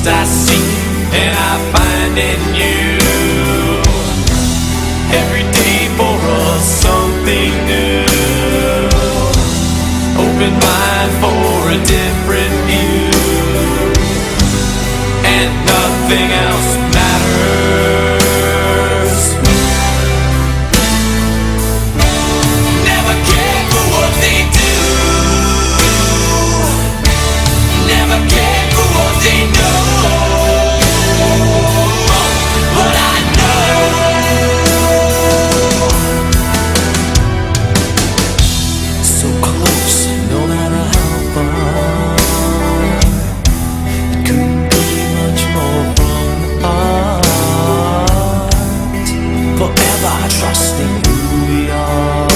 Trust I seek and I find in you. Every day for us something new. Open mind for a different view. And nothing else matters. Never cared for what they do. Never cared for what they know. But I know so close, no matter how far. It couldn't be much more from the heart. Forever trusting who we are,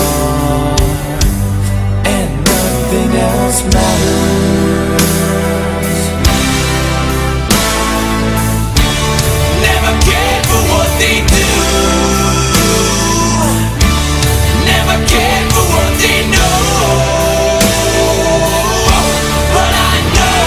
and nothing else matters. Never cared for what they do. Never cared for what they know. But I know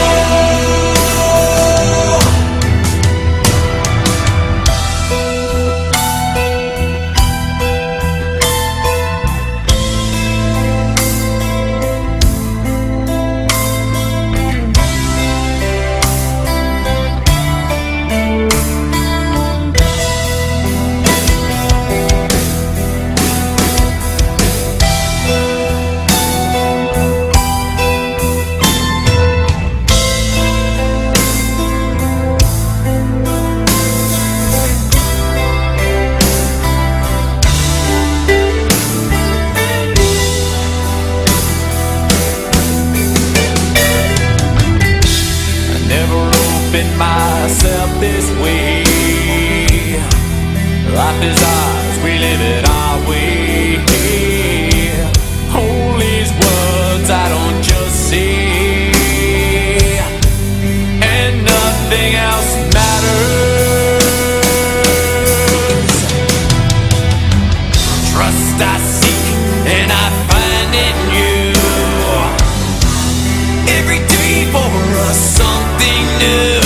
myself this way. Life is ours, we live it our way. Hold these words I don't just say, and nothing else matters. Trust I seek and I find in you. Every day for us something new.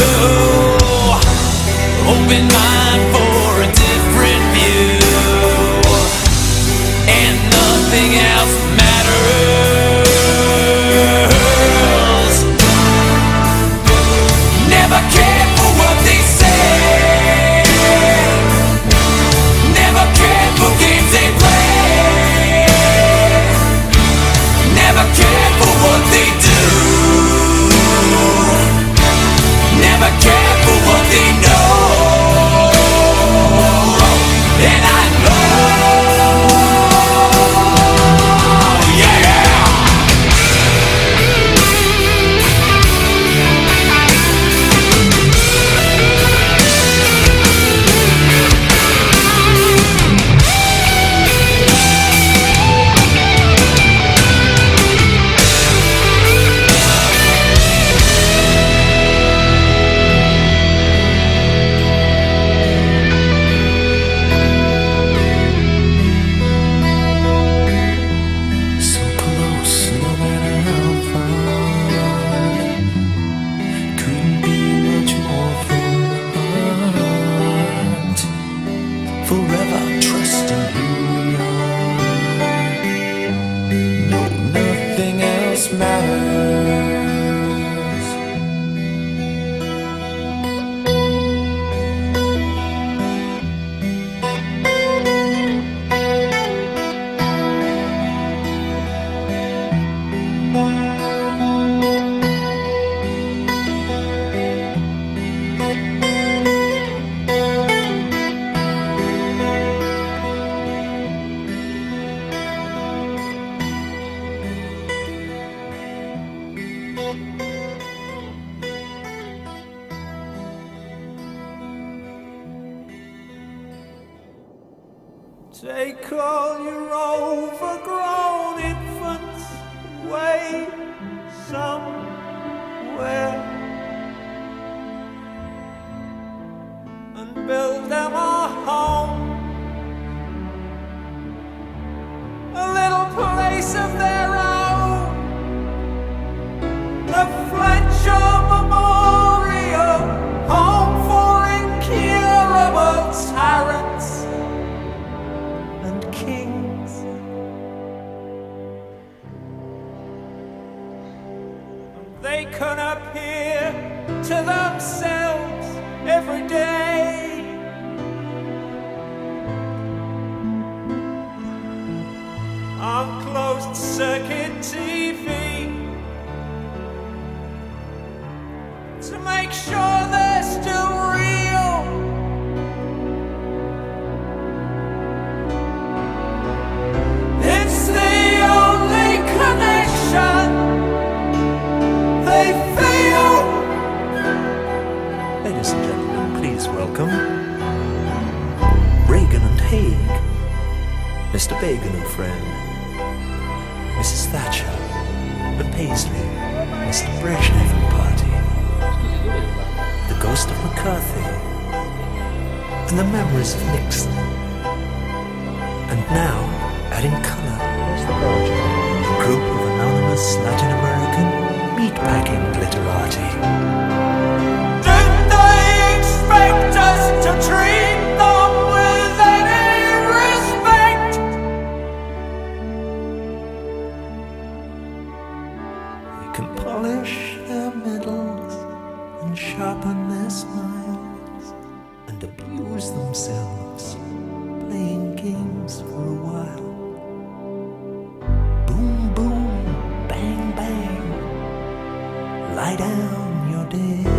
Open mind for a different view, and nothing else matters. Never cared for what they say. Never cared for games they play. Never cared for what they do. Never cared for what they know. And I forever trusting who we are. No, nothing else matters. Take all your overgrown infants away somewhere and build them a home, a little place of their own, a Fletcher Memorial to themselves every day. On closed circuit TV to make sure they're still real. It's the only connection they feel. Ladies and gentlemen, please welcome Reagan and Haig, Mr. Bacon and friend, Mrs. Thatcher and Paisley, Mr. Brezhnev and party, the ghost of McCarthy, and the memories of Nixon. And now, adding colour, a group of anonymous Latin American meatpacking glitterati. Did they expect us to treat them with any respect? We can polish their medals and sharpen their smiles and abuse themselves playing games for a while. Boom, boom, bang, bang, lie down, you're dead.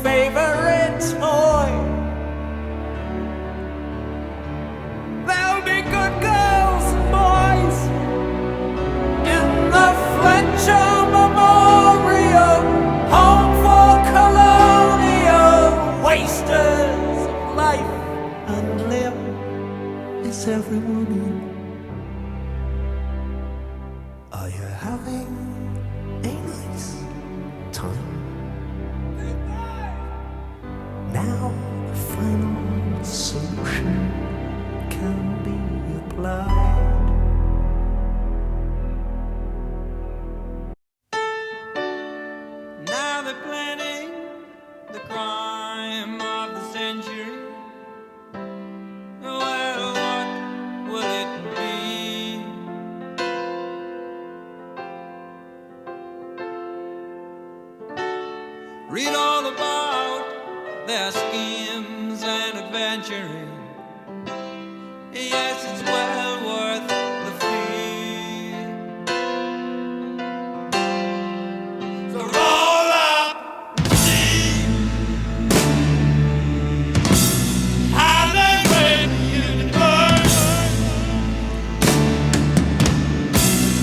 Favorite toy. They'll be good girls and boys in the Fletcher Memorial Home for Colonial Wasters of life and limb. Is everyone in? Are you having a nice time? Now the final solution can be applied. Now they're planning the crime of the century. Well, what will it be? Read all about their schemes and adventuring. Yes, it's well worth the fee. So roll up the steam. How they break you to burn.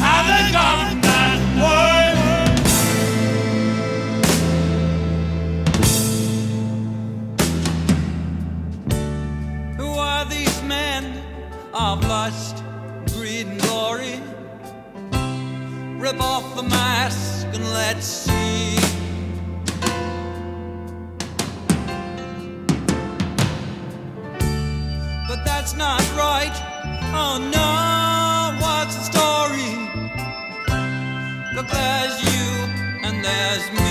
How they gone that word. Who are these men of lust, greed and glory? Rip off the mask and let's see. But that's not right. Oh no, what's the story? Look, there's you and there's me.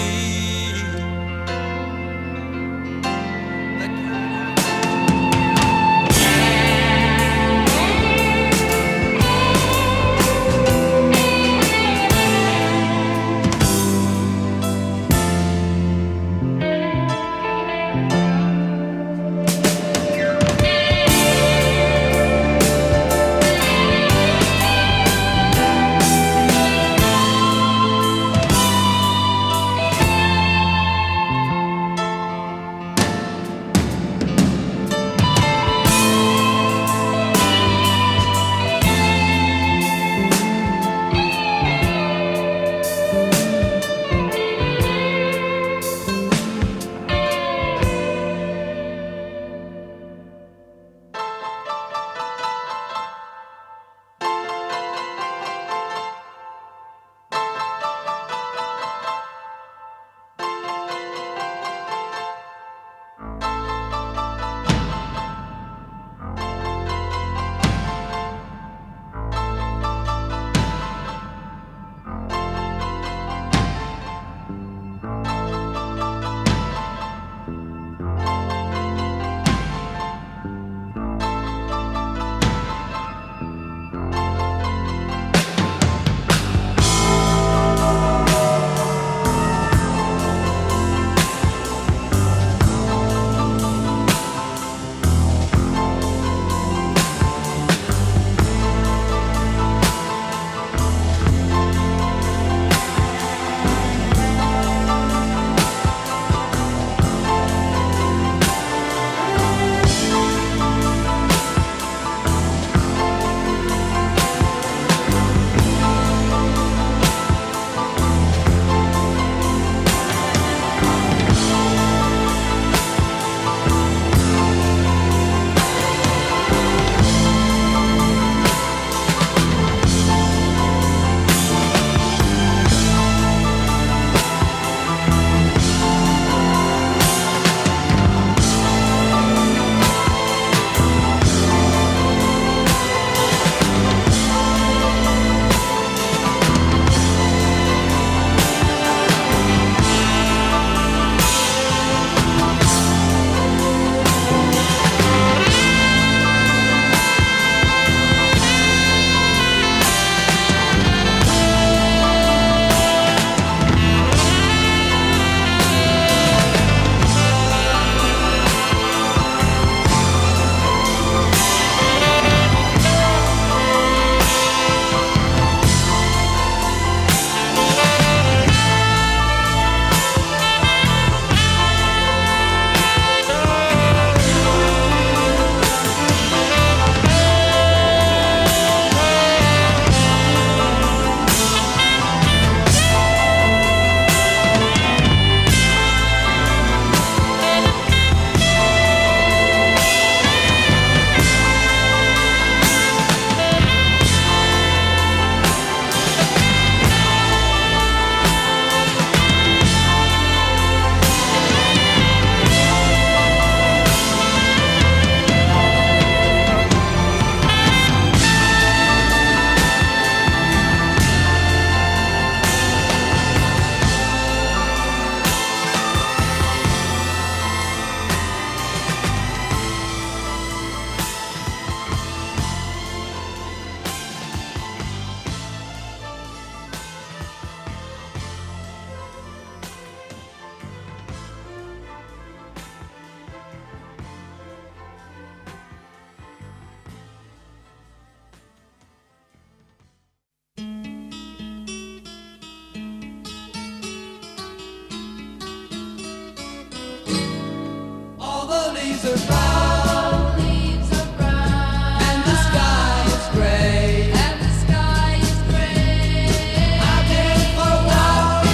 leaves are brown, leaves are brown, and the sky is gray, and the sky is gray. I've been for a walk,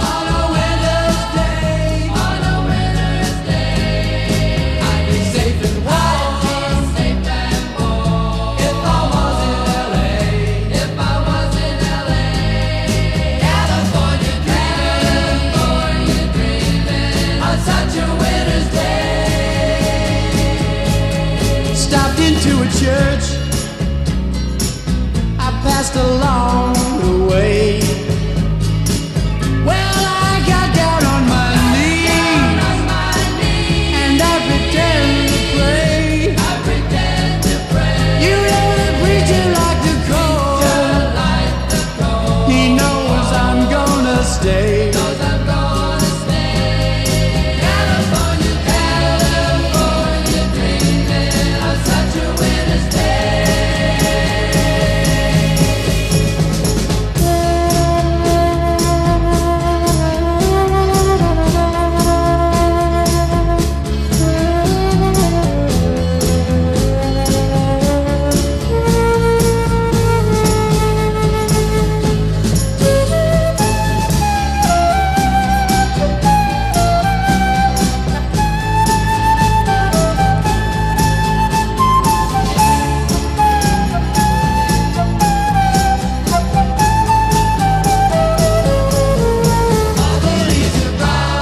on a winter's day, on a winter's day. I'd be safe and warm, if I was in LA, if I was in LA. California dreaming on such a winter's day. Stopped into a church, I passed along the way. Well, I got down on my knees, and I pretend to pray. You know the preacher like the cold, he knows I'm gonna stay. California dreaming on such a winter's day.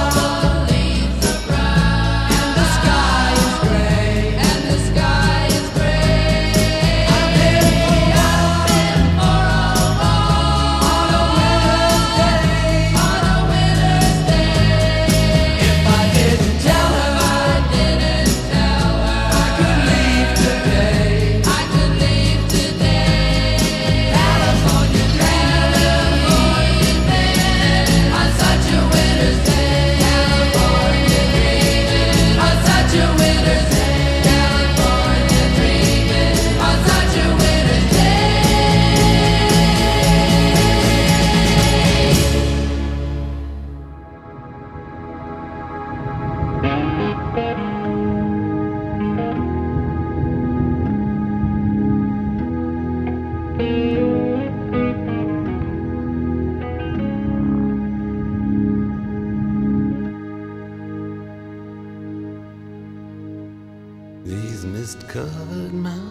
All the leaves are brown, and the sky is gray, and the sky is gray. I've been for a walk, on a winter's day, on a winter's day. If I didn't tell her, I could leave today, I could leave today. California dreaming on such a winter's day. California dreaming on such a winter's day. California dreaming on such a winter's These mist-covered mountains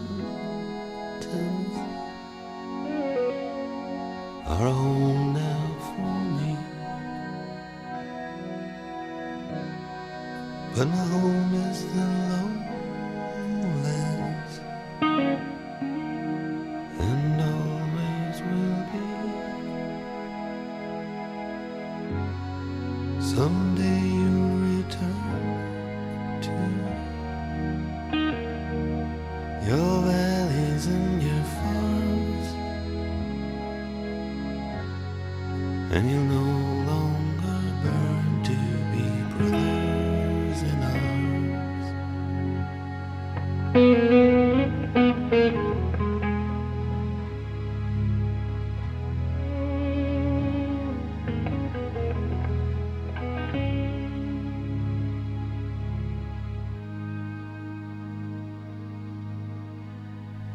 are a home now for me, but my home is the lowlands, and always will be. Someday you'll return to your valleys and your farms, and you'll no longer burn to be brothers in arms.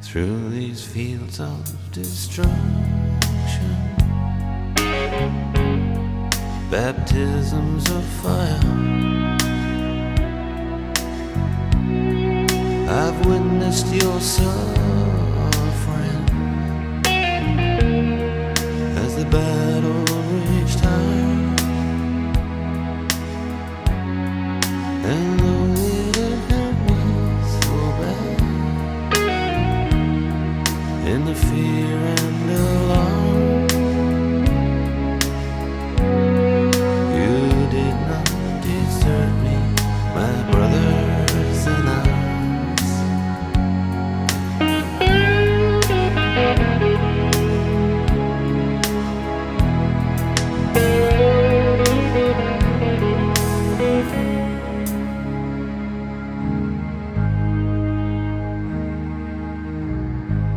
Through these fields of destruction, baptisms of fire, I've witnessed your suffering as the battle reached high, and though it hurt me so bad, in the fear and alarm, you did not desert me, my brothers in arms.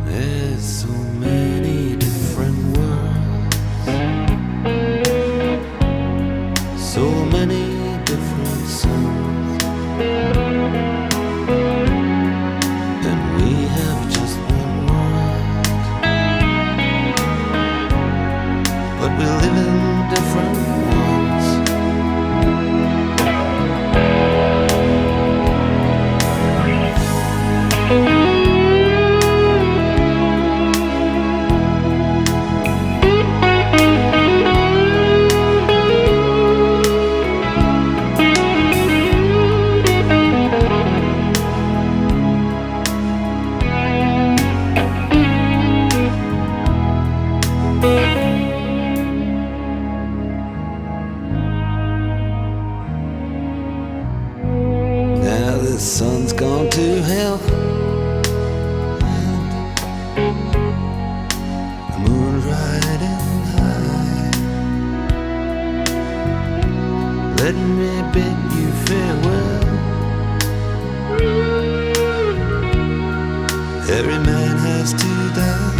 There's so many different worlds, so many different suns, And we have just one world, but we live in different ones. Now the sun's gone to hell, the moon's riding high. Let me bid you farewell. Every man has to die,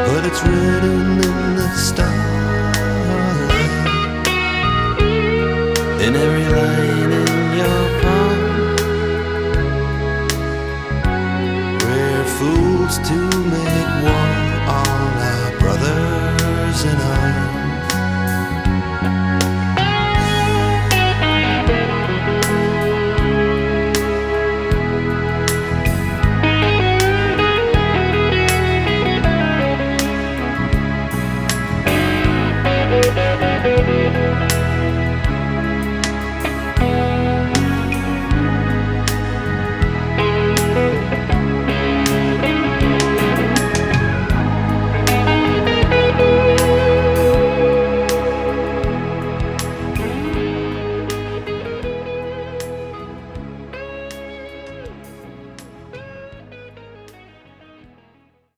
but it's written in the starlight, in every line